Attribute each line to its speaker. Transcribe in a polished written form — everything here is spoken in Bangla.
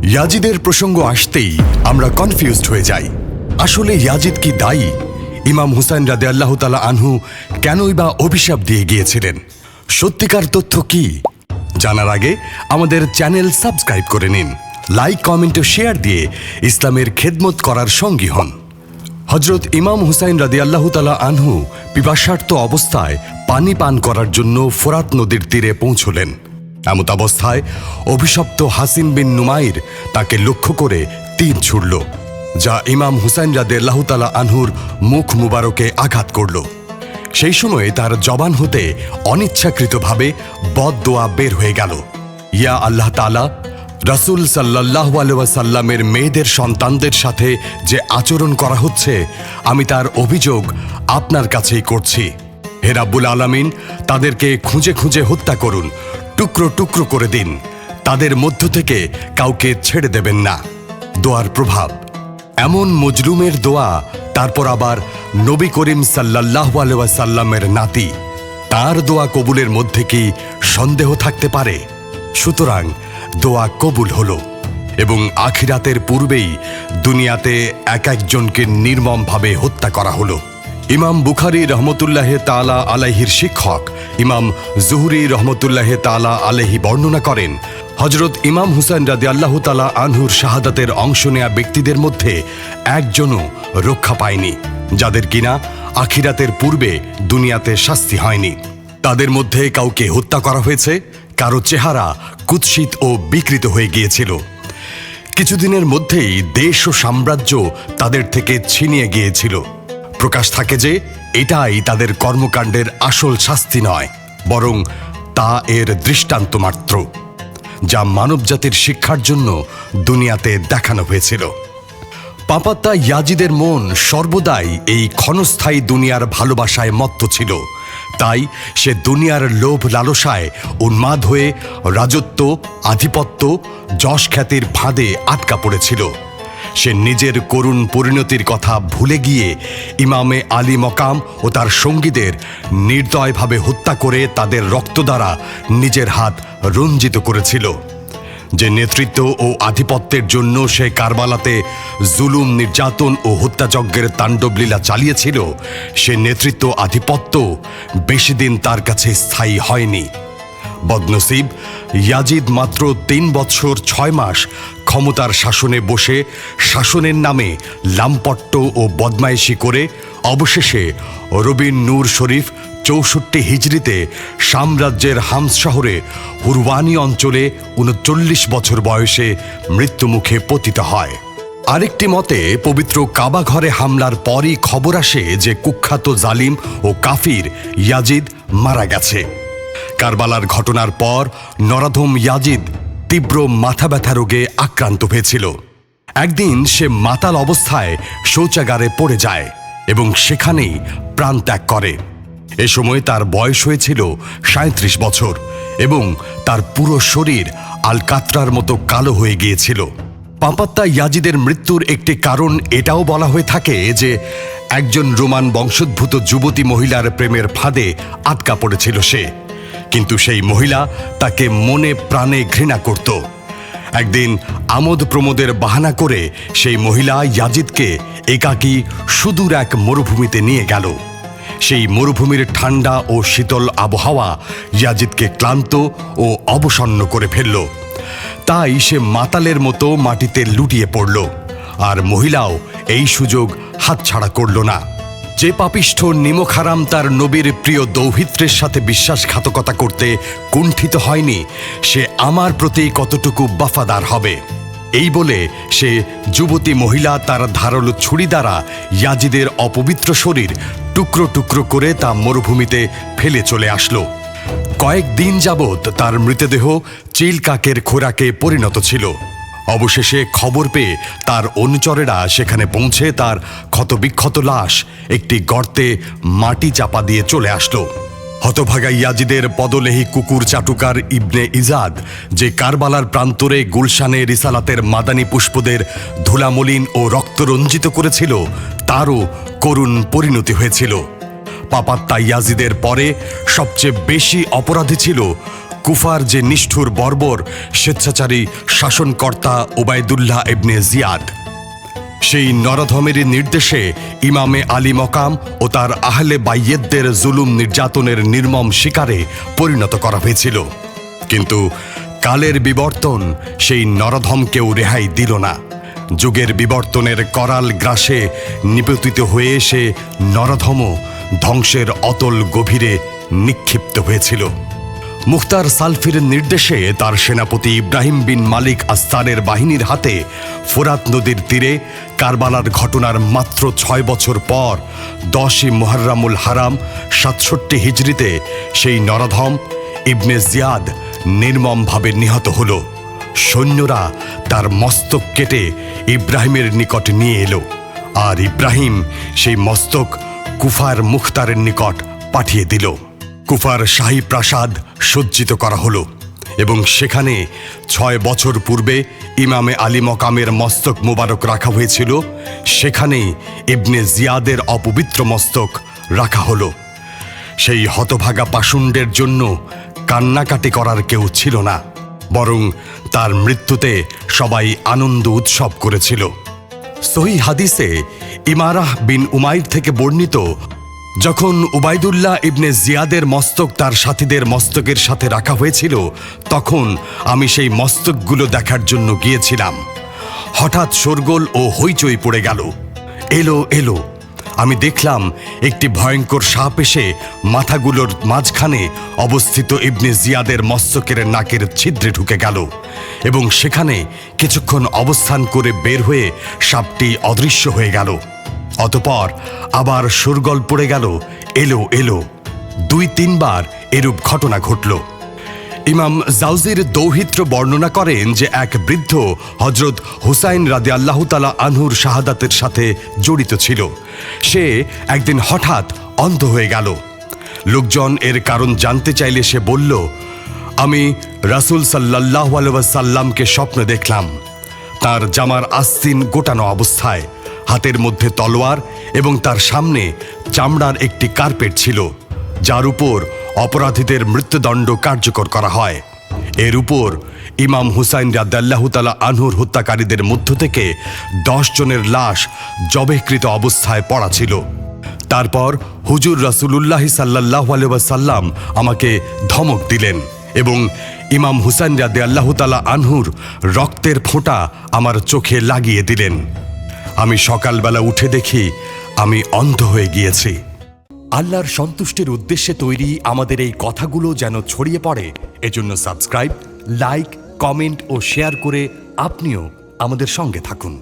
Speaker 1: ইয়াজিদের প্রসঙ্গ আসতেই আমরা কনফিউজড হয়ে যাই। আসলে ইয়াজিদ কি দায়ী? ইমাম হুসাইন রাদিয়াল্লাহু তাআলা আনহু কেনই বা অভিশাপ দিয়ে গিয়েছিলেন? সত্যিকার তথ্য কি? জানার আগে আমাদের চ্যানেল সাবস্ক্রাইব করে নিন, লাইক, কমেন্ট ও শেয়ার দিয়ে ইসলামের খেদমত করার সঙ্গী হন। হযরত ইমাম হুসাইন রাদিয়াল্লাহু তাআলা আনহু পিপাসার্ত অবস্থায় পানি পান করার জন্য ফোরাত নদীর তীরে পৌঁছলেন। এমত অবস্থায় অভিশপ্ত হাসিন বিন নুমাইর তাকে লক্ষ্য করে তীর ছুড়ল, যা ইমাম হুসাইন রাদিয়াল্লাহু তাআলা আনহুর মুখ মুবারকে আঘাত করল। সেই সময়ে তার জবান হতে অনিচ্ছাকৃতভাবে বদদোয়া বের হয়ে গেল। ইয়া আল্লাহ তাআলা, রাসূল সাল্লাল্লাহু আলাইহি ওয়াসাল্লামের মেয়েদের সন্তানদের সাথে যে আচরণ করা হচ্ছে, আমি তার অভিযোগ আপনার কাছেই করছি। হে রাব্বুল আলামিন, তাদেরকে খুঁজে খুঁজে হত্যা করুন, টুকরো টুকরো করে দিন, তাদের মধ্য থেকে কাউকে ছেড়ে দেবেন না। দোয়ার প্রভাব। এমন মজলুমের দোয়া, তারপর আবার নবী করিম সাল্লাল্লাহু আলাইহি ওয়াসাল্লামের নাতি, তার দোয়া কবুলের মধ্যে কি সন্দেহ থাকতে পারে? সুতরাং দোয়া কবুল হলো এবং আখিরাতের পূর্বেই দুনিয়াতে এক একজনকে নির্মমভাবে হত্যা করা হলো। ইমাম বুখারী রহমতুল্লাহি তাআলা আলাইহির শিক্ষক ইমাম জুহরি রহমতুল্লাহি তাআলা আলাইহি বর্ণনা করেন, হযরত ইমাম হুসাইন রাদিয়াল্লাহু তাআলা আনহুর শাহাদাতের অংশ নেয়া ব্যক্তিদের মধ্যে একজনও রক্ষা পায়নি, যাদের কিনা আখিরাতের পূর্বে দুনিয়াতে শাস্তি হয়নি। তাদের মধ্যে কাউকে হত্যা করা হয়েছে, কারো চেহারা কুৎসিত ও বিকৃত হয়ে গিয়েছিল। কিছুদিনের মধ্যেই দেশ ও সাম্রাজ্য তাদের থেকে ছিনিয়ে গিয়েছিল। প্রকাশ থাকে যে এটাই তাদের কর্মকাণ্ডের আসল শাস্তি নয়, বরং তা এর দৃষ্টান্ত মাত্র, যা মানবজাতির শিক্ষার জন্য দুনিয়াতে দেখানো হয়েছিল। পাপাত্তা ইয়াজিদের মন সর্বদাই এই ক্ষণস্থায়ী দুনিয়ার ভালোবাসায় মত্ত ছিল। তাই সে দুনিয়ার লোভ লালসায় উন্মাদ হয়ে রাজত্ব, আধিপত্য, যশ খ্যাতির ফাঁদে আটকা পড়েছিল। সে নিজের করুণ পরিণতির কথা ভুলে গিয়ে ইমামে আলী মকাম ও তার সঙ্গীদের নির্দয়ভাবে হত্যা করে তাদের রক্ত দ্বারা নিজের হাত রঞ্জিত করেছিল। যে নেতৃত্ব ও আধিপত্যের জন্য সে কারবালাতে জুলুম, নির্যাতন ও হত্যাযজ্ঞের তাণ্ডবলীলা চালিয়েছিল, সে নেতৃত্ব আধিপত্য বেশি দিন তার কাছে স্থায়ী হয়নি। বদনসিব ইয়াজিদ মাত্র ৩ বছর ৬ মাস ক্ষমতার শাসনে বসে শাসনের নামে লামপট্ট ও বদমায়েশি করে অবশেষে রবিন নূর শরীফ ৬৪ হিজরিতে সাম্রাজ্যের হামস শহরে হুরওয়ানি অঞ্চলে ৩৯ বছর বয়সে মৃত্যুমুখে পতিত হয়। আরেকটি মতে পবিত্র কাবা ঘরে হামলার পরই খবর আসে যে কুখ্যাত জালিম ও কাফির ইয়াজিদ মারা গেছে। কারবালার ঘটনার পর নরাধম ইয়াজিদ তীব্র মাথা ব্যথা রোগে আক্রান্ত হয়েছিল। একদিন সে মাতাল অবস্থায় শৌচাগারে পড়ে যায় এবং সেখানেই প্রাণ ত্যাগ করে। এ সময় তার বয়স হয়েছিল ৩৭ বছর এবং তার পুরো শরীর আলকাতরার মতো কালো হয়ে গিয়েছিল। পাপাত্তা ইয়াজিদের মৃত্যুর একটি কারণ এটাও বলা হয়ে থাকে যে একজন রোমান বংশোদ্ভূত যুবতী মহিলার প্রেমের ফাঁদে আটকা পড়েছিল সে, কিন্তু সেই মহিলা তাকে মনে প্রাণে ঘৃণা করত। একদিন আমোদ প্রমোদের বাহানা করে সেই মহিলা ইয়াজিদকে একাকী সুদূর এক মরুভূমিতে নিয়ে গেল। সেই মরুভূমির ঠান্ডা ও শীতল আবহাওয়া ইয়াজিদকে ক্লান্ত ও অবসন্ন করে ফেলল। তাই সে মাতালের মতো মাটিতে লুটিয়ে পড়ল, আর মহিলাও এই সুযোগ হাতছাড়া করল না। যে পাপিষ্ঠ নিমকহারাম তার নবীর প্রিয় দৌহিত্রের সাথে বিশ্বাসঘাতকতা করতে কুণ্ঠিত হয়নি, সে আমার প্রতি কতটুকু বফাদার হবে। এই বলে সে যুবতী মহিলা তার ধারালো ছুরি দ্বারা ইয়াজিদের অপবিত্র শরীর টুকরো টুকরো করে তা মরুভূমিতে ফেলে চলে আসলো। কয়েকদিন যাবৎ তার মৃতদেহ চিল কাকের খোরাকে পরিণত ছিল। অবশেষে খবর পেয়ে তার অনুচরেরা সেখানে পৌঁছে তার ক্ষতবিক্ষত লাশ একটি গর্তে মাটি চাপা দিয়ে চলে আসলো। হতভাগা ইয়াজিদের পদলেহী কুকুর চাটুকার ইবনে ইজাদ, যে কারবালার প্রান্তরে গুলশানে রিসালাতের মাদানী পুষ্পদের ধুলামলিন ও রক্তরঞ্জিত করেছিল, তারও করুণ পরিণতি হয়েছিল। পাপাত্তা ইয়াজিদের পরে সবচেয়ে বেশি অপরাধী ছিল কুফার যে নিষ্ঠুর বর্বর স্বেচ্ছাচারী শাসনকর্তা ওবায়দুল্লাহ ইবনে জিয়াদ, সেই নরধমের নির্দেশে ইমামে আলী মকাম ও তার আহলে বাইয়েতদের জুলুম নির্যাতনের নির্মম শিকারে পরিণত করা হয়েছিল। কিন্তু কালের বিবর্তন সেই নরধমকেও রেহাই দিল না। যুগের বিবর্তনের করাল গ্রাসে নিপতিত হয়ে এসে নরধম ধ্বংসের অতল গভীরে নিক্ষিপ্ত হয়েছিল। মুখতার সালফির নির্দেশে তার সেনাপতি ইব্রাহিম বিন মালিক আস্তানের বাহিনীর হাতে ফোরাত নদীর তীরে কারবালার ঘটনার মাত্র 6 বছর পর 10ই মুহররমুল হারাম 67 হিজরিতে সেই নরধম ইবনে জিয়াদ নির্মমভাবে নিহত হল। সৈন্যরা তার মস্তক কেটে ইব্রাহিমের নিকট নিয়ে এলো, আর ইব্রাহিম সেই মস্তক কুফার মুখতারের নিকট পাঠিয়ে দিল। কুফার শাহী প্রাসাদ সজ্জিত করা হলো এবং সেখানে 6 বছর পূর্বে ইমামে আলী মকামের মস্তক মোবারক রাখা হয়েছিল, সেখানেই ইবনে জিয়াদের অপবিত্র মস্তক রাখা হলো। সেই হতভাগা পাষণ্ডের জন্য কান্নাকাটি করার কেউ ছিল না, বরং তার মৃত্যুতে সবাই আনন্দ উৎসব করেছিল। সহিহ হাদিসে ইমারাহ বিন উমাইর থেকে বর্ণিত, যখন উবাইদুল্লাহ ইবনে জিয়াদের মস্তক তার সাথীদের মস্তকের সাথে রাখা হয়েছিল, তখন আমি সেই মস্তকগুলো দেখার জন্য গিয়েছিলাম। হঠাৎ শোরগোল ও হইচই পড়ে গেল। এলো এলো আমি দেখলাম একটি ভয়ঙ্কর সাপ এসে মাথাগুলোর মাঝখানে অবস্থিত ইবনে জিয়াদের মস্তকের নাকের ছিদ্রে ঢুকে গেল এবং সেখানে কিছুক্ষণ অবস্থান করে বের হয়ে সাপটি অদৃশ্য হয়ে গেল। অতঃপর আবার শোরগোল পড়ে গেল, এলো এলো। 2-3 বার এরূপ ঘটনা ঘটল। ইমাম জাউজির দৌহিত্র বর্ণনা করেন যে এক বৃদ্ধ হজরত হুসাইন রাদিয়াল্লাহু তাআলা আনহুর শাহাদাতের সাথে জড়িত ছিল। সে একদিন হঠাৎ অন্ধ হয়ে গেল। লোকজন এর কারণ জানতে চাইলে সে বলল, আমি রাসূল সাল্লাল্লাহু আলাইহি ওয়াসাল্লামকে স্বপ্নে দেখলাম। তার জামার আস্তিন গোটানো অবস্থায়, হাতের মধ্যে তলোয়ার এবং তার সামনে চামড়ার একটি কার্পেট ছিল, যার উপর অপরাধীদের মৃত্যুদণ্ড কার্যকর করা হয়। এর উপর ইমাম হুসাইন রাদিয়াল্লাহু তাআলা আনহুর হত্যাকারীদের মধ্য থেকে 10 জনের লাশ জবেহকৃত অবস্থায় পড়া ছিল। তারপর হুজুর রাসূলুল্লাহ সাল্লাল্লাহু আলাইহি ওয়াসাল্লাম আমাকে ধমক দিলেন এবং ইমাম হুসাইন রাদিয়াল্লাহু তাআলা আনহুর রক্তের ফোঁটা আমার চোখে লাগিয়ে দিলেন। আমি সকালবেলা উঠে দেখি আমি অন্ধ হয়ে গিয়েছি। আল্লাহর সন্তুষ্টির উদ্দেশ্যে তৈরি আমাদের এই কথাগুলো যেন ছড়িয়ে পড়ে, এজন্য সাবস্ক্রাইব, লাইক, কমেন্ট ও শেয়ার করে আপনিও আমাদের সঙ্গে থাকুন।